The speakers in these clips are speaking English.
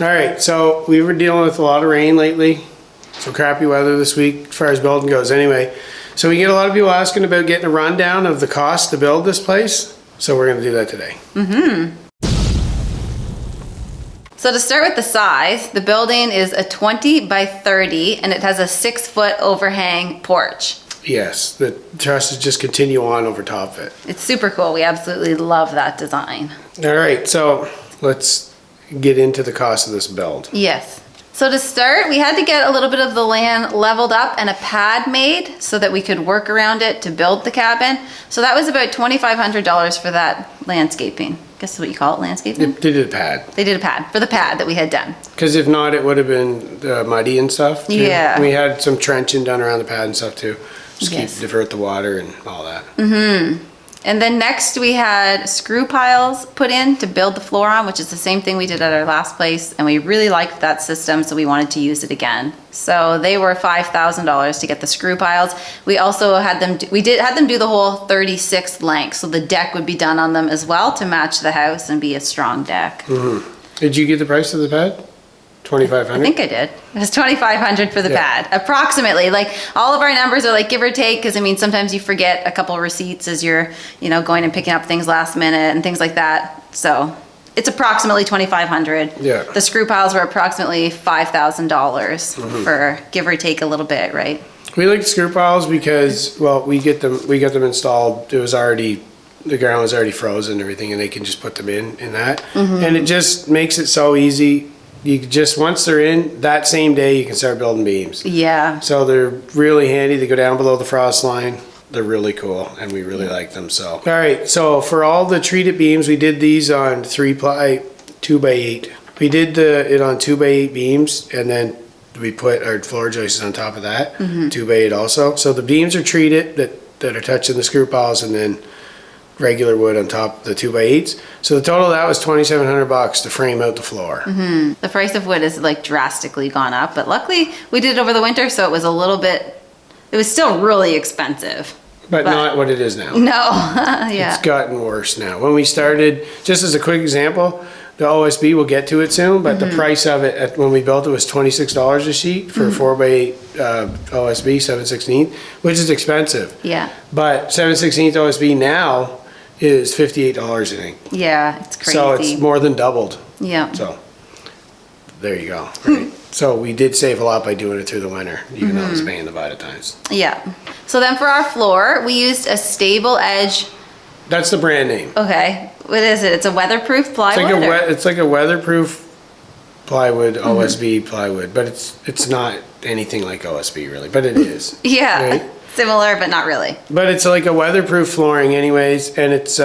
All right, so we were dealing with a lot of rain lately. Some crappy weather this week as far as building goes anyway. So we get a lot of people asking about getting a rundown of the cost to build this place. So we're gonna do that today. So to start with the size, the building is a 20 by 30 and it has a 6-foot overhang porch. Yes, the trusses just continue on over top of it. It's super cool. We absolutely love that design. All right, so let's get into the cost of this build. Yes. So to start, we had to get a little bit of the land leveled up and a pad made so that we could work around it to build the cabin. So that was about $2,500 for that landscaping. I guess that's what you call it, landscaping? They did a pad. They did a pad, for the pad that we had done. Because if not, it would have been muddy and stuff too. Yeah. We had some trenching done around the pad and stuff too. Just Yes. divert the water and all that. And then next we had screw piles put in to build the floor on, which is the same thing we did at our last place. And we really liked that system, so we wanted to use it again. So they were $5,000 to get the screw piles. We also had them, had them do the whole 36 length. So the deck would be done on them as well to match the house and be a strong deck. Did you get the price of the pad? $2,500? I think I did. It was $2,500 for the pad, approximately. Like all of our numbers are like give or take, because I mean sometimes you forget a couple receipts as you're, going and picking up things last minute and things like that. So it's approximately $2,500. Yeah. The screw piles were approximately $5,000 for give or take a little bit, right? We like screw piles because, well, we get them installed. The ground was already frozen and everything, and they can just put them in that. And it just makes it so easy. You just, once they're in, that same day you can start building beams. Yeah. So they're really handy. They go down below the frost line. They're really cool and we really like them. So, all right. So for all the treated beams, we did these on 3-ply 2x8. We did it on 2x8 beams, and then we put our floor joists on top of that, 2x8 also. So the beams are treated that are touching the screw piles, and then regular wood on top of the 2x8s. So the total of that was $2,700 to frame out the floor. The price of wood has like drastically gone up, but luckily we did it over the winter, so it was it was still really expensive. But not what it is now. No, yeah. It's gotten worse now. When we started, just as a quick example, the OSB, we'll get to it soon, but the price of it when we built it was $26 a sheet for a 4x8 OSB, 7/16, which is expensive. Yeah. But 7/16 OSB now is $58, I think. Yeah, it's crazy. So it's more than doubled. Yeah. So there you go. Right? So we did save a lot by doing it through the winter, even though it was a pain in the butt at times. Yeah. So then for our floor, we used a stable edge. That's the brand name. Okay. What is it? It's a weatherproof plywood? It's like a weatherproof plywood, OSB plywood, but it's not anything like OSB really, but it is. Yeah. Right? Similar, but not really. But it's like a weatherproof flooring anyways, and it's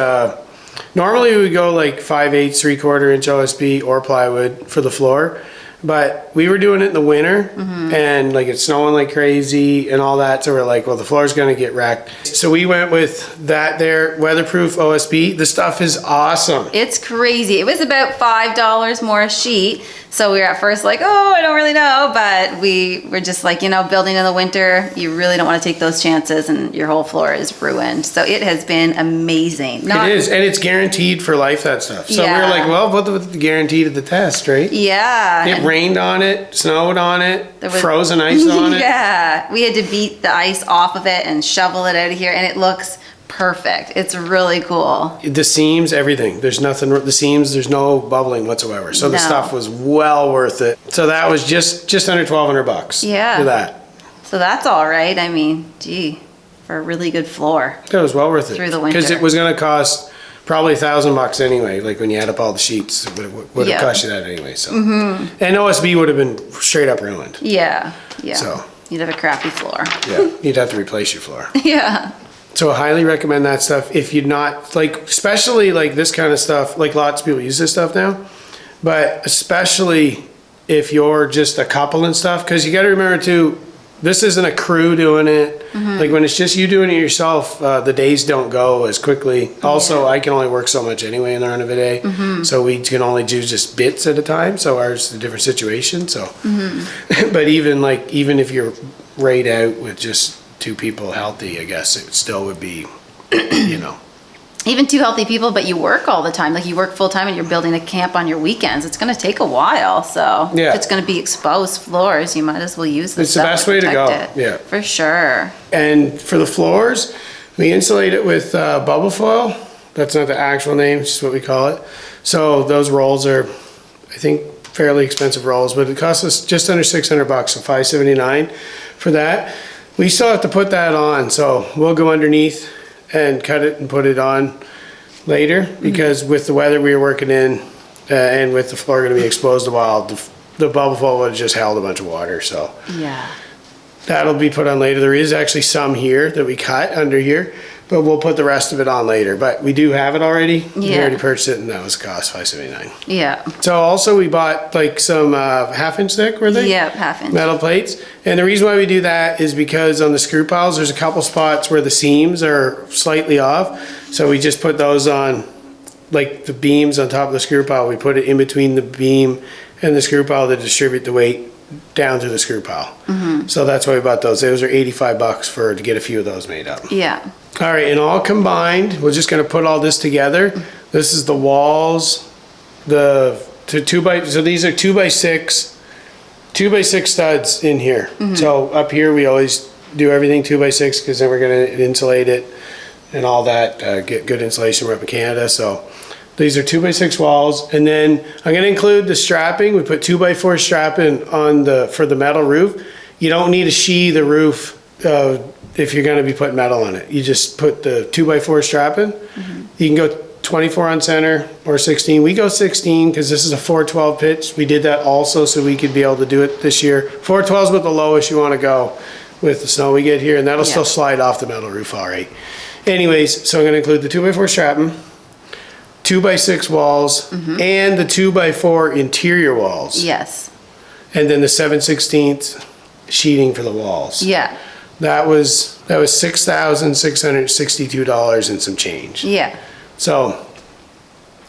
normally we would go like 5/8, 3/4 inch OSB or plywood for the floor, but we were doing it in the winter and like it's snowing like crazy and all that, so we're like, well, the floor's gonna get wrecked. So we went with that there, weatherproof OSB. The stuff is awesome. It's crazy. It was about $5 more a sheet. So we were at first like, oh, I don't really know, but we were just like, building in the winter, you really don't want to take those chances and your whole floor is ruined. So it has been amazing. It is, and it's guaranteed for life, that stuff. So we were like, well, put the guarantee to the test, right? Yeah. It rained on it, snowed on it, frozen ice on it. Yeah. We had to beat the ice off of it and shovel it out of here, and it looks perfect. It's really cool. The seams, everything. There's nothing, the seams, there's no bubbling whatsoever. So the stuff was well worth it. So that was just under $1,200 for that. So that's all right. I mean, gee, for a really good floor. It was well worth it. Through the winter. Because it was going to cost probably $1,000 anyway. Like when you add up all the sheets, it would have cost you that anyway. So, and OSB would have been straight up ruined. Yeah, yeah. So you'd have a crappy floor. Yeah, you'd have to replace your floor. Yeah. So I highly recommend that stuff if you're not, like, especially like this kind of stuff, like lots of people use this stuff now, but especially if you're just a couple and stuff, because you got to remember too, this isn't a crew doing it. Like when it's just you doing it yourself, the days don't go as quickly. Also, I can only work so much anyway in the run of a day. So we can only do just bits at a time. So ours is a different situation. So, but even if you're right out with just two people healthy, I guess it still would be, even two healthy people, but you work all the time. Like you work full time and you're building a camp on your weekends. It's going to take a while. So Yeah. if it's going to be exposed floors, you might as well use this. It's the best way to go. Yeah. For sure. And for the floors, we insulate it with bubble foil. That's not the actual name, it's just what we call it. So those rolls are, I think, fairly expensive rolls, but it costs us just under $600, so $579 for that. We still have to put that on, so we'll go underneath and cut it and put it on later, because with the weather we were working in and with the floor going to be exposed a while, the bubble foil would have just held a bunch of water, so Yeah. that'll be put on later. There is actually some here that we cut under here, but we'll put the rest of it on later. But we do have it already. We Yeah. already purchased it, and that was cost $579. Yeah. So also we bought like some half-inch thick, were they? Yeah, half inch. Metal plates. And the reason why we do that is because on the screw piles, there's a couple spots where the seams are slightly off. So we just put those on, like the beams on top of the screw pile. We put it in between the beam and the screw pile to distribute the weight down to the screw pile. So that's why we bought those. Those are $85 to get a few of those made up. Yeah. All right, and all combined, we're just gonna put all this together. This is the walls, so these are 2x6 studs in here. So up here, we always do everything 2x6 because then we're gonna insulate it and all that, get good insulation. We're up in Canada, so these are 2x6 walls. And then I'm gonna include the strapping. We put 2x4 strapping for the metal roof. You don't need to sheathe the roof if you're gonna be putting metal on it. You just put the 2x4 strapping. You can go 24 on center or 16. We go 16 because this is a 412 pitch. We did that also so we could be able to do it this year. 412 is with the lowest you wanna go with the snow we get here, and that'll still slide off the metal roof all right. Anyways, so I'm gonna include the 2x4 strapping, 2x6 walls, and the 2x4 interior walls. Yes. And then the 7/16 sheeting for the walls. Yeah. That was $6,662 and some change. Yeah. So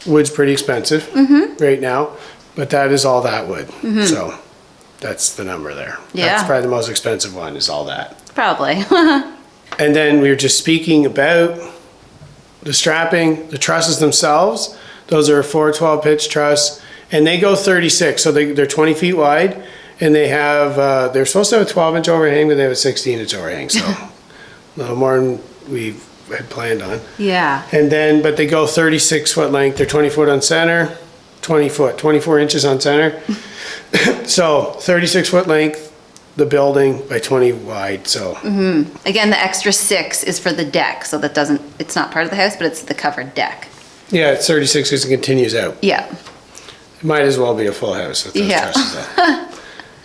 wood's pretty expensive right now, but that is all that wood. So that's the number there. Yeah. That's probably the most expensive one, is all that. Probably. And then we were just speaking about the strapping, the trusses themselves. Those are a 412 pitch truss, and they go 36, so they're 20 feet wide. And they have, they're supposed to have a 12-inch overhang, but they have a 16-inch overhang, so a little more than we had planned on. Yeah. And then, but they go 36-foot length. They're 20 foot on center, 24 inches on center. So 36-foot length, the building by 20 wide, so. Again, the extra 6 is for the deck, so that it's not part of the house, but it's the covered deck. Yeah, it's 36 because it continues out. Yeah. It might as well be a full house with those Yeah. trusses out.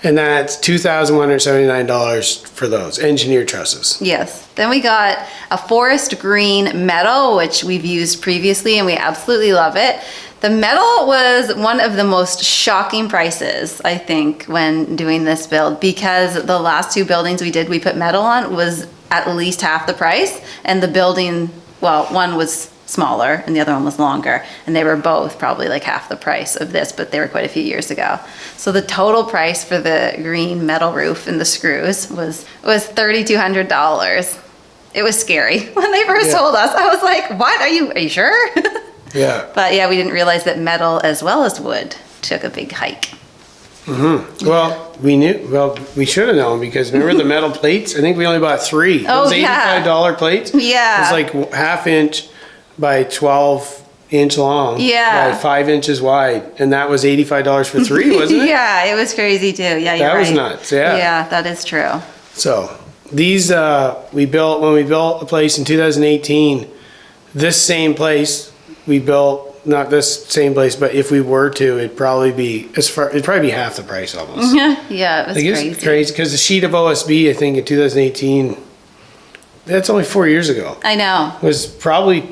And that's $2,179 for those engineered trusses. Yes. Then we got a forest green metal, which we've used previously and we absolutely love it. The metal was one of the most shocking prices, I think, when doing this build, because the last two buildings we put metal on was at least half the price, and the building, well, one was smaller and the other one was longer, and they were both probably like half the price of this, but they were quite a few years ago. So the total price for the green metal roof and the screws was $3,200. It was scary when they first told us. I was like, what, are you sure? Yeah. But yeah, we didn't realize that metal as well as wood took a big hike. Well, we should have known, because remember the metal plates? I think we only bought 3. Oh, Those yeah. $85 plates? Yeah. It's like half-inch by 12-inch long. Yeah. By 5 inches wide. And that was $85 for 3, wasn't it? Yeah, it was crazy too. Yeah, you're That was right. nuts, yeah. Yeah, that is true. So these, when we built a place in 2018, this same place we built, not this same place, but if we were to, it'd probably be half the price almost. Yeah, it was Like, crazy. it's crazy because the sheet of OSB, I think in 2018, that's only 4 years ago, I know. was probably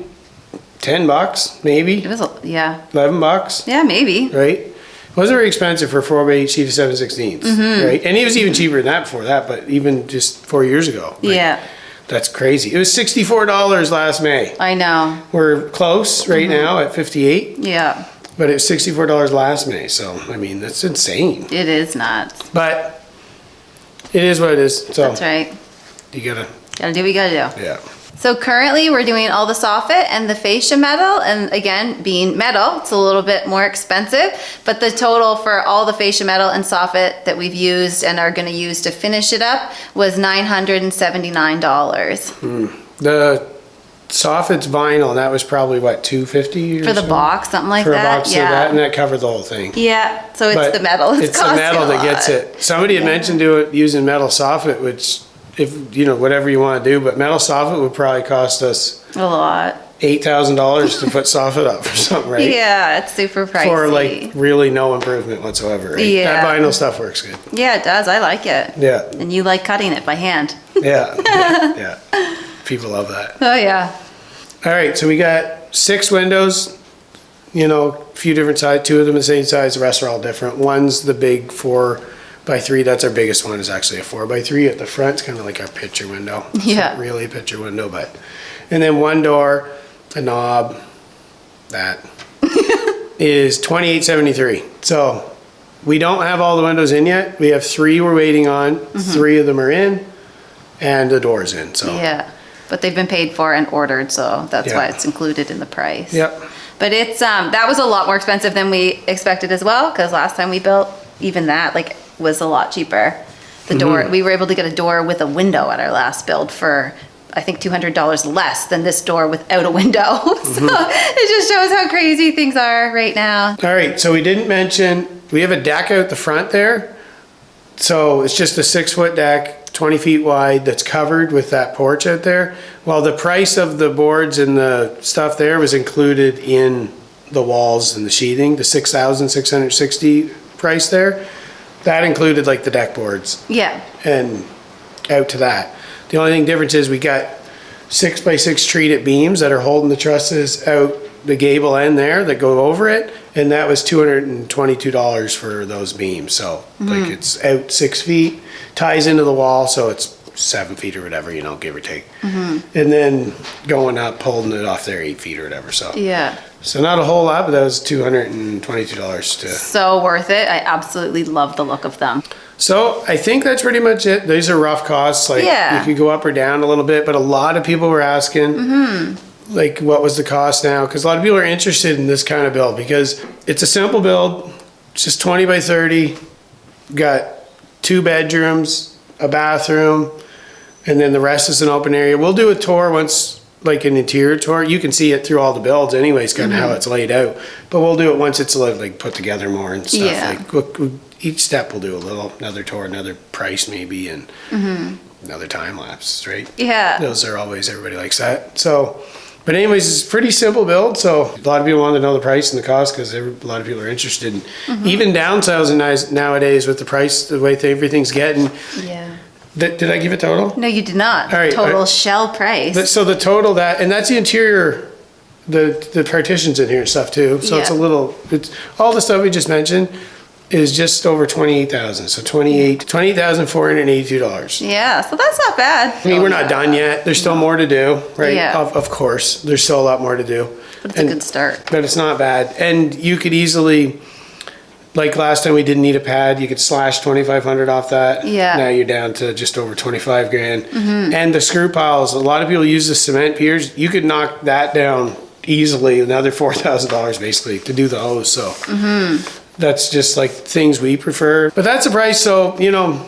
$10 maybe, It was, yeah. $11, Yeah, maybe. right? It wasn't very expensive for a 4x8 sheet of 7/16, right? And it was even cheaper than that before that, but even just 4 years ago. like, Yeah, That's crazy. It was $64 last May. I know. We're close right now at 58, Yeah, but it was $64 last May. So, I mean, that's insane. it is nuts. But it is what it is. So That's right. you gotta, Gotta do what you gotta do. yeah. So currently we're doing all the soffit and the fascia metal, and again, being metal, it's a little bit more expensive, but the total for all the fascia metal and soffit that we've used and are gonna use to finish it up was $979. The soffit's vinyl, that was probably what, $250 or For the so? box, something like For a that, box of yeah. that, and that covered the whole thing. Yeah, so it's But the metal. It's the metal that gets it. Somebody had mentioned using metal soffit, which, if you know, whatever you want to do, but metal soffit would probably cost us A lot. $8,000 to put soffit up or something, right? Yeah, it's super pricey. For like really no improvement whatsoever, right? Yeah. That vinyl stuff works good. Yeah, it does. I like it. Yeah, And you like cutting it by hand. yeah, yeah. People love that. Oh, yeah. All right, so we got 6 windows, you know, a few different sizes, 2 of them the same size, the rest are all different. One's the big 4x3, that's our biggest one, is actually a 4x3 at the front. It's kind of like our picture window. It's Yeah. not really a picture window, but. And then one door, a knob, that is $28.73. So we don't have all the windows in yet. We have 3 we're waiting on, 3 of them are in, and the door's in, so. Yeah. But they've been paid for and ordered, so that's Yeah. why it's included in the price. Yep. But it's, that was a lot more expensive than we expected as well, because last time we built, even that, like, was a lot cheaper. The door, we were able to get a door with a window at our last build for, I think, $200 less than this door without a window. So it just shows how crazy things are right now. All right, so we didn't mention, we have a deck out the front there. So it's just a 6-foot deck, 20 feet wide, that's covered with that porch out there. Well, the price of the boards and the stuff there was included in the walls and the sheathing, the $6,660 price there. That included like the deck boards Yeah. and out to that. The only thing difference is we got 6x6 treated beams that are holding the trusses out the gable end there that go over it, and that was $222 for those beams. So like it's out 6 feet, ties into the wall, so it's 7 feet or whatever, you know, give or take. And then going up, holding it off there 8 feet or whatever. So Yeah. so not a whole lot, but that was $222 to. So worth it. I absolutely love the look of them. So I think that's pretty much it. These are rough costs. Like Yeah. you could go up or down a little bit, but a lot of people were asking, like, what was the cost now? Because a lot of people are interested in this kind of build because it's a simple build. It's just 20 by 30. Got 2 bedrooms, a bathroom, and then the rest is an open area. We'll do a tour once, like an interior tour. You can see it through all the builds anyways, kind of how it's laid out. But we'll do it once it's like put together more and stuff. Yeah. Like each step we'll do a little, another tour, another price maybe, and another time lapse, right? Yeah. Those are always, everybody likes that. So, but anyways, it's a pretty simple build. So a lot of people want to know the price and the cost because a lot of people are interested in even downsizing nowadays with the price, the way everything's getting. Yeah. Did I give a total? No, you did not. All right, Total shell price. So the total and that's the interior, the partitions in here and stuff too. So it's a Yeah. little, it's all the stuff we just mentioned is just over 28,000. So $28,482. Yeah, so that's not bad. I mean, we're not done yet. There's still more to do, right? Yeah. Of course, there's still a lot more to do. But it's a good start. But it's not bad. And you could easily, like last time we didn't need a pad, you could slash 2,500 off that. Yeah. Now you're down to just over 25 grand. And the screw piles, a lot of people use the cement piers. You could knock that down easily, another $4,000 basically to do the hose. So that's just like things we prefer. But that's the price. So, you know,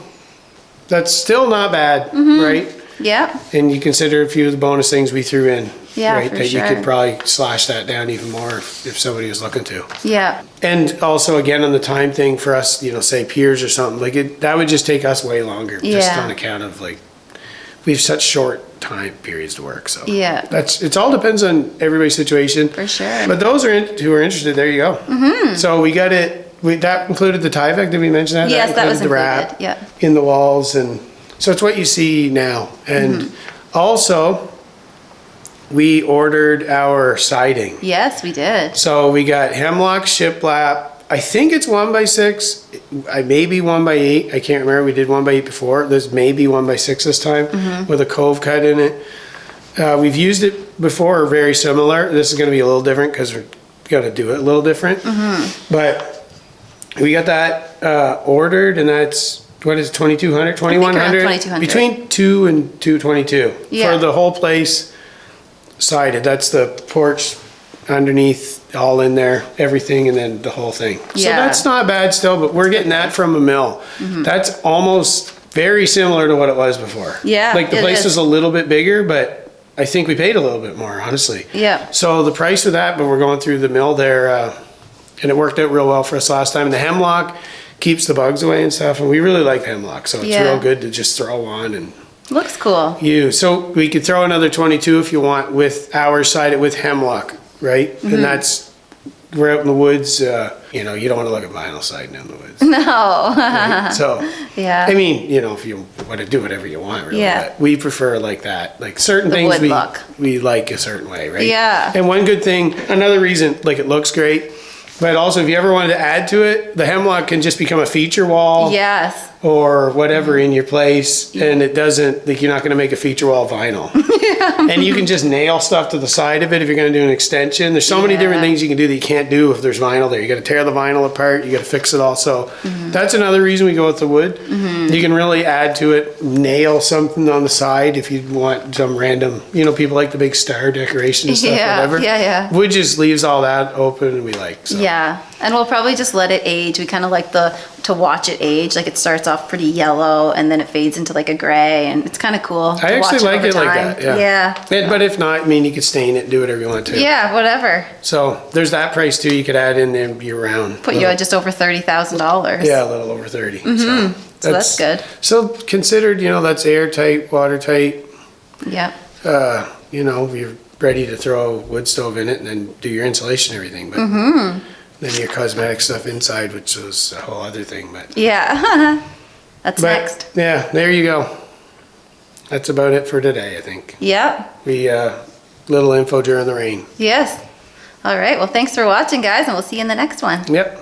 that's still not bad, right? Yeah. And you consider a few of the bonus things we threw in. Yeah, right? for That you sure. could probably slash that down even more if somebody was looking to. Yeah. And also again on the time thing for us, you know, say piers or something, like that would just take us way longer just Yeah. on account of like, we have such short time periods to work, so. Yeah. It all depends on everybody's situation. For sure. But those who are interested, there you go. So we got it, that included the Tyvek, did we mention that? Yes, that was included the included. wrap Yeah. in the walls, and so it's what you see now. And also, we ordered our siding. Yes, we did. So we got hemlock shiplap. I think it's 1x6. I maybe 1x8. I can't remember. We did 1x8 before. There's maybe 1x6 this time with a cove cut in it. We've used it before, very similar. This is going to be a little different because we're going to do it a little different. But we got that ordered, and that's what is it, 2,200, 2,100? 2,200. Between 2 and 222 Yeah. for the whole place. sided. That's the porch underneath, all in there, everything, and then the whole thing. So Yeah. that's not bad still, but we're getting that from a mill. That's almost very similar to what it was before. Yeah, Like the it place is. was a little bit bigger, but I think we paid a little bit more, honestly. Yeah. So the price of that, but we're going through the mill there, and it worked out real well for us last time. And the hemlock keeps the bugs away and stuff, and we really like hemlock, so it's Yeah. real good to just throw on and Looks cool. use. So we could throw another 22 if you want with ours sided with hemlock, right? And that's, we're out in the woods, you know, you don't want to look at vinyl siding in the woods. No. Right? So, Yeah. I mean, you know, if you want to do whatever you want, really. Yeah. But we prefer like that. Like certain The things wood look. we like a certain way, right? Yeah. And one good thing, another reason, like it looks great, but also if you ever wanted to add to it, the hemlock can just become a feature wall. Yes. Or whatever in your place, and it doesn't, like, you're not gonna make a feature wall vinyl. And you can just nail stuff to the side of it if you're gonna do an extension. There's so many different Yeah. things you can do that you can't do if there's vinyl there. You gotta tear the vinyl apart, you gotta fix it all. So that's another reason we go with the wood. You can really add to it, nail something on the side if you want some random, you know, people like the big star decoration and stuff, Yeah, whatever. yeah. Wood just leaves all that open and we like, so. Yeah. And we'll probably just let it age. We kind of like to watch it age. Like it starts off pretty yellow and then it fades into like a gray, and it's kind of cool. I to watch actually like over it like time. that, yeah. Yeah. But if not, I mean, you could stain it and do whatever you want to. Yeah, whatever. So there's that price too. You could add in there year round. Put you at just over $30,000. Yeah, a little over 30. So that's good. So considered, you know, that's airtight, watertight. Yep. You know, you're ready to throw a wood stove in it and then do your insulation and everything. But then your cosmetic stuff inside, which is a whole other thing. But Yeah. That's next. yeah, there you go. That's about it for today, I think. Yep. We little info during the rain. Yes. All right. Well, thanks for watching, guys, and we'll see you in the next one. Yep.